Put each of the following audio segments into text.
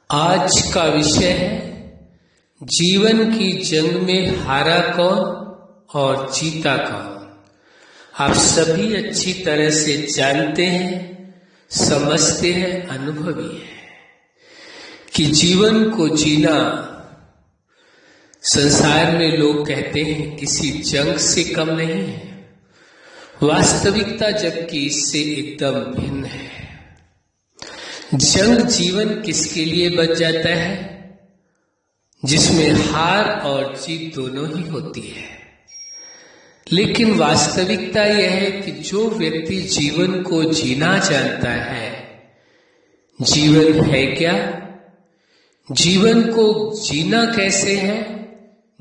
आज का विषय है जीवन की जंग में हारा कौन और जीता कौन। आप सभी अच्छी तरह से जानते हैं, समझते हैं, अनुभवी हैं कि जीवन को जीना संसार में लोग कहते हैं किसी जंग से कम नहीं है। वास्तविकता जबकि इससे एकदम भिन्न है। जंग जीवन किसके लिए बच जाता है? जिसमें हार और जीत दोनों ही होती है। लेकिन वास्तविकता यह है कि जो व्यक्ति जीवन को जीना जानता है, जीवन है क्या, जीवन को जीना कैसे है,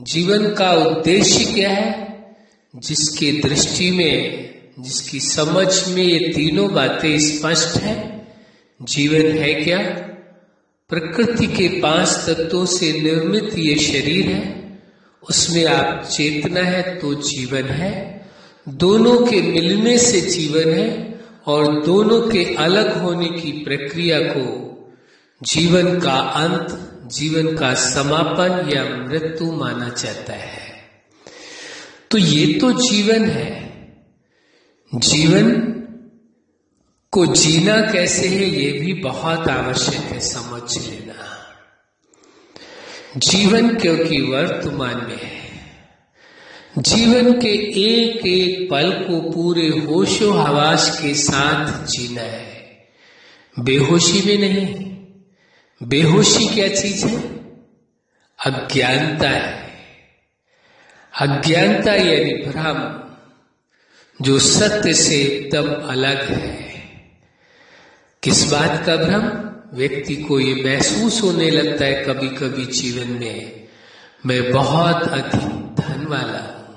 जीवन का उद्देश्य क्या है, जिसके दृष्टि में, जिसकी समझ में ये तीनों बातें स्पष्ट है। जीवन है क्या? प्रकृति के 5 तत्वों से निर्मित ये शरीर है, उसमें आप चेतना है तो जीवन है। दोनों के मिलने से जीवन है और दोनों के अलग होने की प्रक्रिया को जीवन का अंत, जीवन का समापन या मृत्यु माना जाता है। तो ये तो जीवन है। जीवन को जीना कैसे है ये भी बहुत आवश्यक है समझ लेना। जीवन क्योंकि वर्तमान में है, जीवन के एक एक पल को पूरे होशो हवास के साथ जीना है, बेहोशी में नहीं। बेहोशी क्या चीज है? अज्ञानता है। अज्ञानता यानी भ्रम, जो सत्य से एकदम अलग है। किस बात का भ्रम? व्यक्ति को ये महसूस होने लगता है कभी कभी जीवन में, मैं बहुत अधिक धन वाला हूं,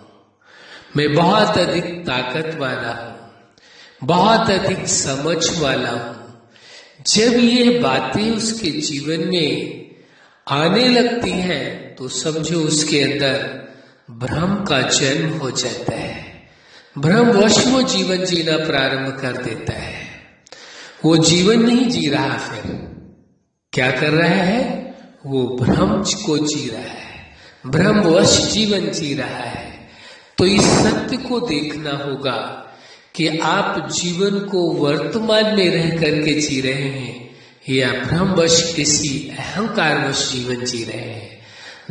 मैं बहुत अधिक ताकत वाला हूं, बहुत अधिक समझ वाला हूं। जब ये बातें उसके जीवन में आने लगती हैं तो समझो उसके अंदर भ्रम का जन्म हो जाता है। भ्रमवश वो जीवन जीना प्रारंभ कर देता है। वो जीवन नहीं जी रहा, फिर क्या कर रहा है? वो भ्रम को जी रहा है, भ्रमवश जीवन जी रहा है। तो इस सत्य को देखना होगा कि आप जीवन को वर्तमान में रह करके जी रहे हैं या भ्रमवश किसी अहंकारवश जीवन जी रहे हैं।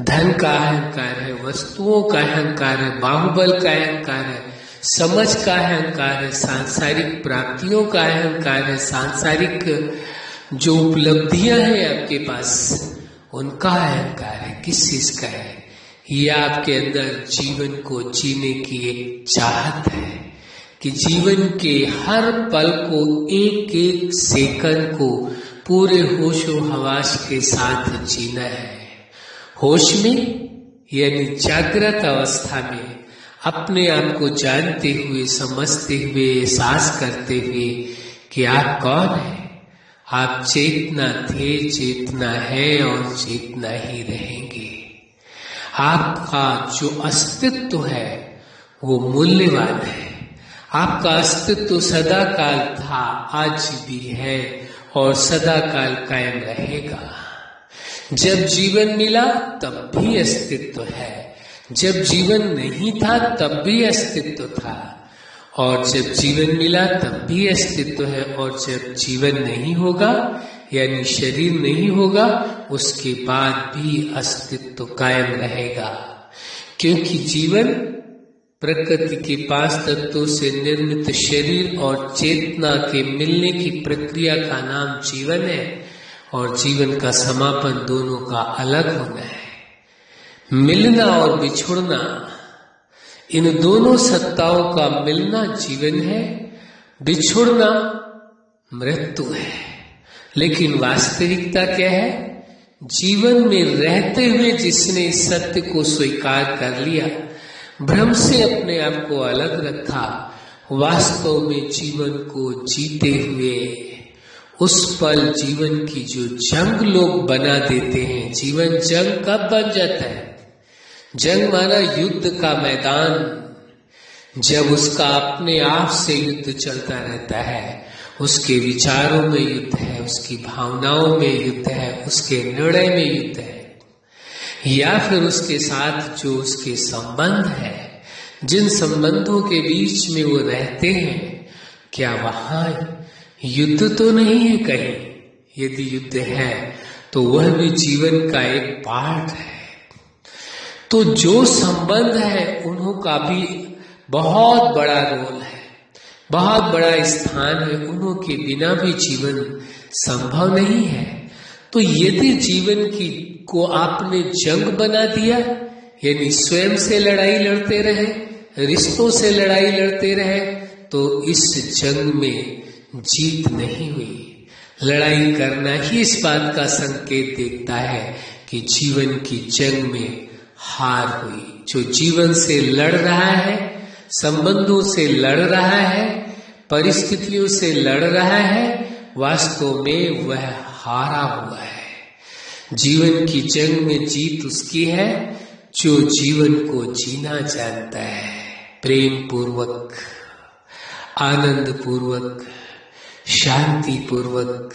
धन का अहंकार है, वस्तुओं का अहंकार है, बाहुबल का अहंकार है, समझ का अहंकार है, सांसारिक प्राप्तियों का अहंकार है, सांसारिक जो उपलब्धियां हैं आपके पास उनका अहंकार है। किस चीज का है? ये आपके अंदर जीवन को जीने की एक चाहत है कि जीवन के हर पल को, एक एक सेकंड को पूरे होशो हवास के साथ जीना है। होश में यानी जागृत अवस्था में अपने आप को जानते हुए, समझते हुए, एहसास करते हुए कि आप कौन है। आप चेतना थे, चेतना है और चेतना ही रहेंगे। आपका जो अस्तित्व है वो मूल्यवान है। आपका अस्तित्व सदा काल था, आज भी है और सदा काल कायम रहेगा। जब जीवन मिला तब भी अस्तित्व है, जब जीवन नहीं था तब भी अस्तित्व था, और जब जीवन मिला तब भी अस्तित्व है, और जब जीवन नहीं होगा यानी शरीर नहीं होगा उसके बाद भी अस्तित्व कायम रहेगा। क्योंकि जीवन प्रकृति के 5 तत्वों से निर्मित शरीर और चेतना के मिलने की प्रक्रिया का नाम जीवन है, और जीवन का समापन दोनों का अलग होना है। मिलना और बिछुड़ना, इन दोनों सत्ताओं का मिलना जीवन है, बिछुड़ना मृत्यु है। लेकिन वास्तविकता क्या है? जीवन में रहते हुए जिसने इस सत्य को स्वीकार कर लिया, भ्रम से अपने आप को अलग रखा, वास्तव में जीवन को जीते हुए उस पल जीवन की जो जंग लोग बना देते हैं। जीवन जंग कब बन जाता है? जंग माना युद्ध का मैदान। जब उसका अपने आप से युद्ध चलता रहता है, उसके विचारों में युद्ध है, उसकी भावनाओं में युद्ध है, उसके निर्णय में युद्ध है, या फिर उसके साथ जो उसके संबंध है, जिन संबंधों के बीच में वो रहते हैं, क्या वहां युद्ध तो नहीं है कहीं? यदि युद्ध है तो वह भी जीवन का एक पार्ट है। तो जो संबंध है उनका भी बहुत बड़ा रोल है, बहुत बड़ा स्थान है, उन्हों के बिना भी जीवन संभव नहीं है। तो यदि जीवन की को आपने जंग बना दिया, यानी स्वयं से लड़ाई लड़ते रहे, रिश्तों से लड़ाई लड़ते रहे, तो इस जंग में जीत नहीं हुई। लड़ाई करना ही इस बात का संकेत देता है कि जीवन की जंग में हार हुई। जो जीवन से लड़ रहा है, संबंधों से लड़ रहा है, परिस्थितियों से लड़ रहा है, वास्तव में वह हारा हुआ है। जीवन की जंग में जीत उसकी है जो जीवन को जीना जानता है, प्रेम पूर्वक, आनंद पूर्वक, शांति पूर्वक,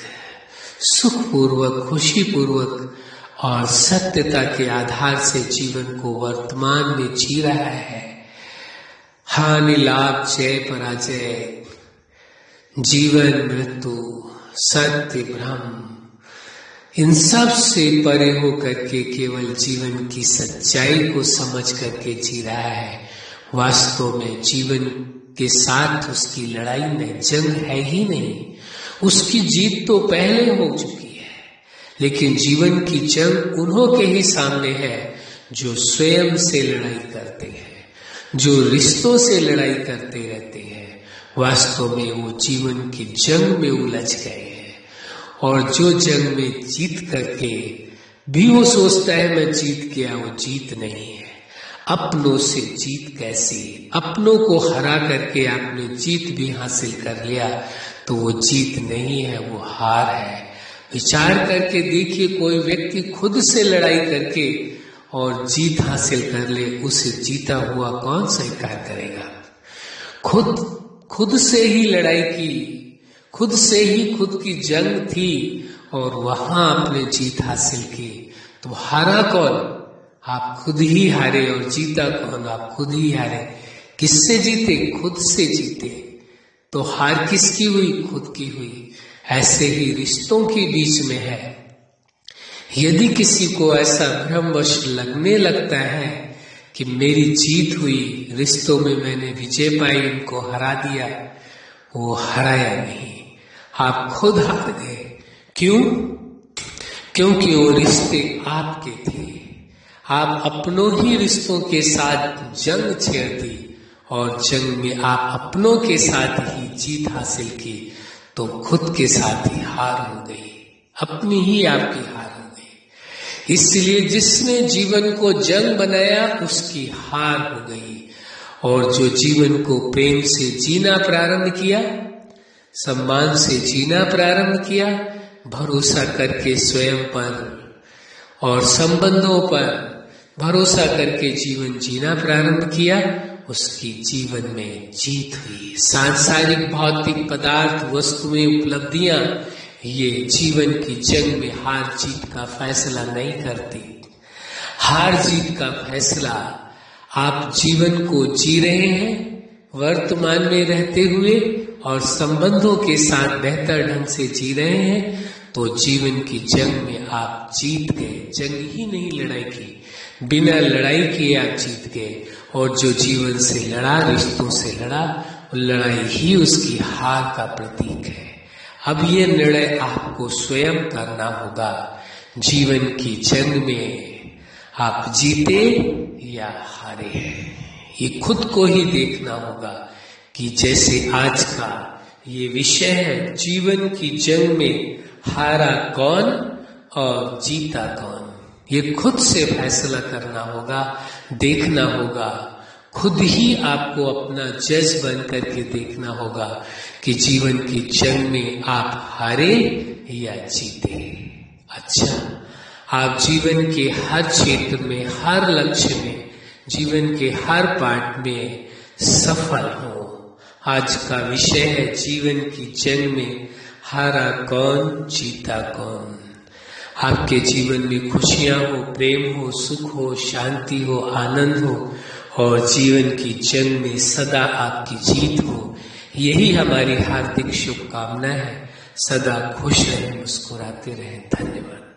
सुख पूर्वक, खुशी पूर्वक और सत्यता के आधार से जीवन को वर्तमान में जी रहा है। हानि लाभ, जय पराजय, जीवन मृत्यु, सत्य भ्रम, इन सब से परे होकर के केवल जीवन की सच्चाई को समझ करके जी रहा है। वास्तव में जीवन के साथ उसकी लड़ाई में जंग है ही नहीं, उसकी जीत तो पहले हो चुकी है। लेकिन जीवन की जंग उन्हों के ही सामने है जो स्वयं से लड़ाई करते हैं, जो रिश्तों से लड़ाई करते रहते हैं। वास्तव में वो जीवन की जंग में उलझ गए हैं, और जो जंग में जीत करके भी वो सोचता है मैं जीत गया, वो जीत नहीं है। अपनों से जीत कैसी? अपनों को हरा करके आपने जीत भी हासिल कर लिया तो वो जीत नहीं है, वो हार है। विचार करके देखिए, कोई व्यक्ति खुद से लड़ाई करके और जीत हासिल कर ले, उसे जीता हुआ कौन स्वीकार करेगा? खुद से ही लड़ाई की, खुद से ही खुद की जंग थी और वहां आपने जीत हासिल की, तो हारा कौन? आप खुद ही हारे। और जीता कौन? आप खुद ही हारे। किससे जीते? खुद से जीते। तो हार किसकी हुई? खुद की हुई। ऐसे ही रिश्तों के बीच में है। यदि किसी को ऐसा भ्रमवश लगने लगता है कि मेरी जीत हुई, रिश्तों में मैंने विजय पाई, इनको हरा दिया, वो हराया नहीं, आप खुद हार गए। क्यों? क्योंकि वो रिश्ते आपके थे। आप अपनों ही रिश्तों के साथ जंग छेड़ दी और जंग में आप अपनों के साथ ही जीत हासिल की, तो खुद के साथ ही हार हो गई, अपनी ही आपकी हार हो गई। इसलिए जिसने जीवन को जंग बनाया उसकी हार हो गई, और जो जीवन को प्रेम से जीना प्रारंभ किया, सम्मान से जीना प्रारंभ किया, भरोसा करके स्वयं पर और संबंधों पर भरोसा करके जीवन जीना प्रारंभ किया, उसकी जीवन में जीत हुई। सांसारिक भौतिक पदार्थ, वस्तुएं, उपलब्धियां ये जीवन की जंग में हार जीत का फैसला नहीं करती। हार जीत का फैसला आप जीवन को जी रहे हैं वर्तमान में रहते हुए और संबंधों के साथ बेहतर ढंग से जी रहे हैं, तो जीवन की जंग में आप जीत गए। जंग ही नहीं लड़ाई की, बिना लड़ाई किए आप जीत गए। और जो जीवन से लड़ा, रिश्तों से लड़ा, लड़ाई ही उसकी हार का प्रतीक है। अब ये निर्णय आपको स्वयं करना होगा, जीवन की जंग में आप जीते या हारे हैं। ये खुद को ही देखना होगा कि जैसे आज का ये विषय है, जीवन की जंग में हारा कौन और जीता कौन, ये खुद से फैसला करना होगा, देखना होगा। खुद ही आपको अपना जज बन करके देखना होगा कि जीवन की जंग में आप हारे या जीते। अच्छा, आप जीवन के हर क्षेत्र में, हर लक्ष्य में, जीवन के हर पार्ट में सफल हो, आज का विषय है जीवन की जंग में हारा कौन जीता कौन। आपके जीवन में खुशियां हो, प्रेम हो, सुख हो, शांति हो, आनंद हो और जीवन की जंग में सदा आपकी जीत हो, यही हमारी हार्दिक शुभकामना है। सदा खुश रहें, मुस्कुराते रहें। धन्यवाद।